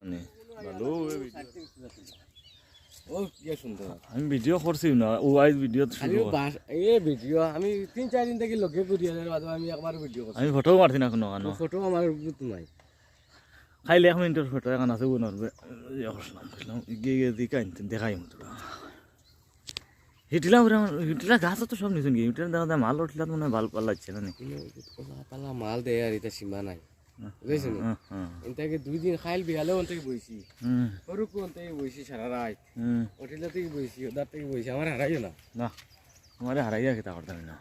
মানে ভালো ও কি সুন্দর আমি ভিডিও করছি না ও আইজ ভিডিও শুরু এই ভিডিও আমি 3-4 দিন থেকে লগে করি আমি একবার ভিডিও করছি আমি ফটো মারছি না কোনো কানো ফটো আমার তো নাই খাইলে 1 মিনিটের ফটো এখন আছে উনার গিয়ে দেখাই মতো হিটলা হিটলা গাছ তো সব নিছেন কি হিটলা দেখা মাল উঠলা মনে হয় ভাল ভাল লাগছে না পালা মাল দেয় আর এটা সীমা নাই বুঝছেন এটাকে 2 দিন খাইল বিয়ালে ওন থেকে বইছি সরু কোন থেকে বইছি সারা রাত হোটেল থেকে বইছি ওদার থেকে বইছি আমার হারাইও না না আমারে হারাইয়া কি তা করতে না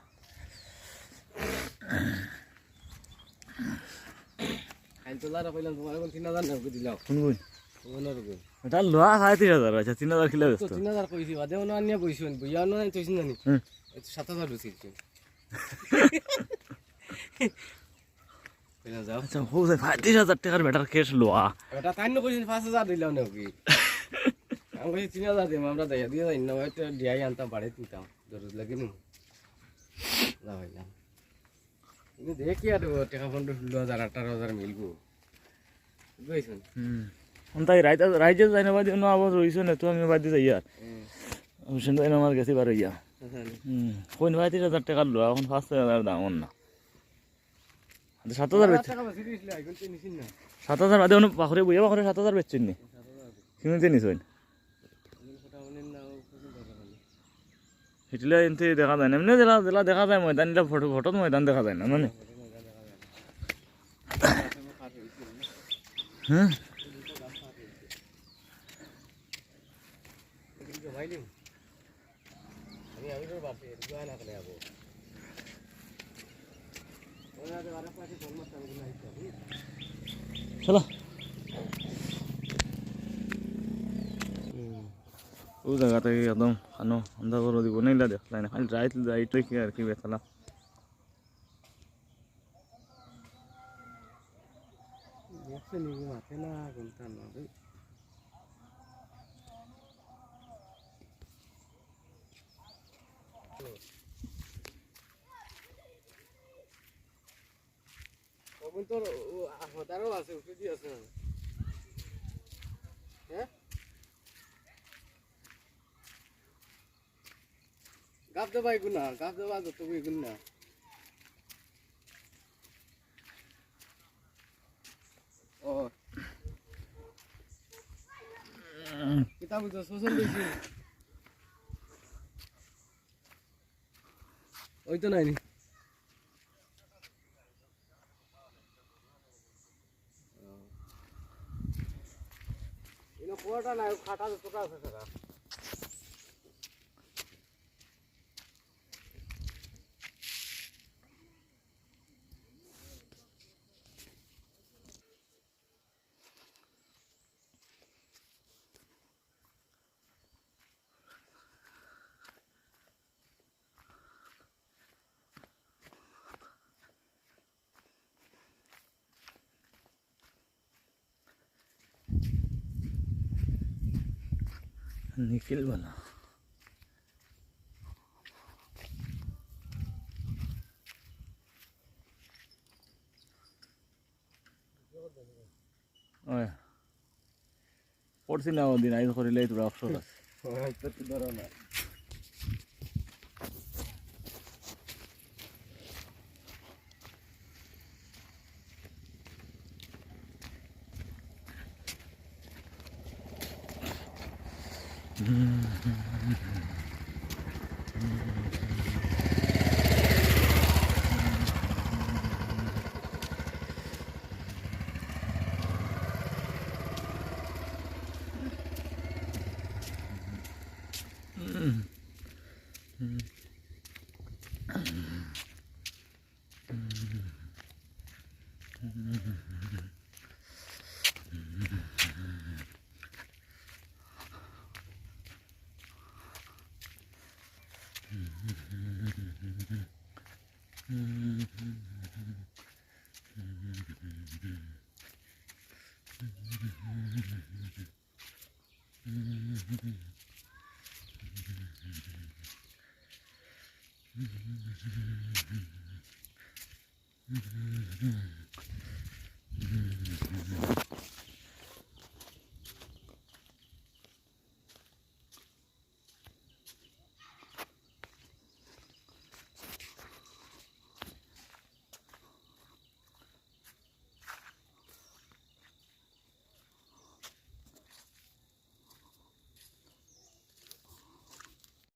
খাইল তোলার কইলাম তোমার কোন 3000 না দিলাও কোন কোন ওনার কোন এটা লোয়া 3000 আচ্ছা 3000 কিলো তো 3000 কইছি বাদে ওনা আনিয়া বইছি বইয়া না তুইছিস না নি 7000 রুসিছি কইলা যাও আচ্ছা হো যায় 35000 টাকার ব্যাটার কেস লোয়া এটা কাইন্য কইছিস 5000 দিলাও না কি আমি কইছি 3000 দিম আমরা দেয়া দিয়ে যাই না ওইটা ডিআই আনতাম বাড়ি দিতাম জরুর লাগে নি না ভাইলাম কিন্তু দেখি আর টাকা ফন্ড 16000 মিলবো বুঝছেন তাই রাইজে যাই না বাদি আবার রইছো না তো আমি বাদি যাই আর হোসেন ভাই আমার গেছি বার হইয়া কোন 35000 টাকা লোয়া এখন 5000 দাম না 7000 বেচছে 7000 বাদে অন্য পাখরে বইয়া পাখরে 7000 বেচছেন নি কিনতে নিছেন হিটলে এনতে দেখা যায় না এমনি জেলা দেখা যায় ময়দান এটা ফটো ময়দান দেখা যায় না মানে হ্যাঁ চলো ও জায়গা থেকে একদম খানো আন্দা করে দিব নাইলা দেখলাই না খালি রাইট কি আর কি বেতলা দেখছে নিগো মাথে না কোনটা না রে ওগুন তো হতারও আছে উঠে আছে হ্যাঁ গাব দেবাই গুনা গাব দেবা তো গুন না ও কিতাব তো সোশ্যাল দেখি ওই তো নাই কোয়াটা নাই খাটা তো টোকা আছে সারা निखिल वाला ओए पड़ছি না ওদিন আইজ করিলে তোরা অফসর আছে হয়তো তো ধরো না Mm-hmm.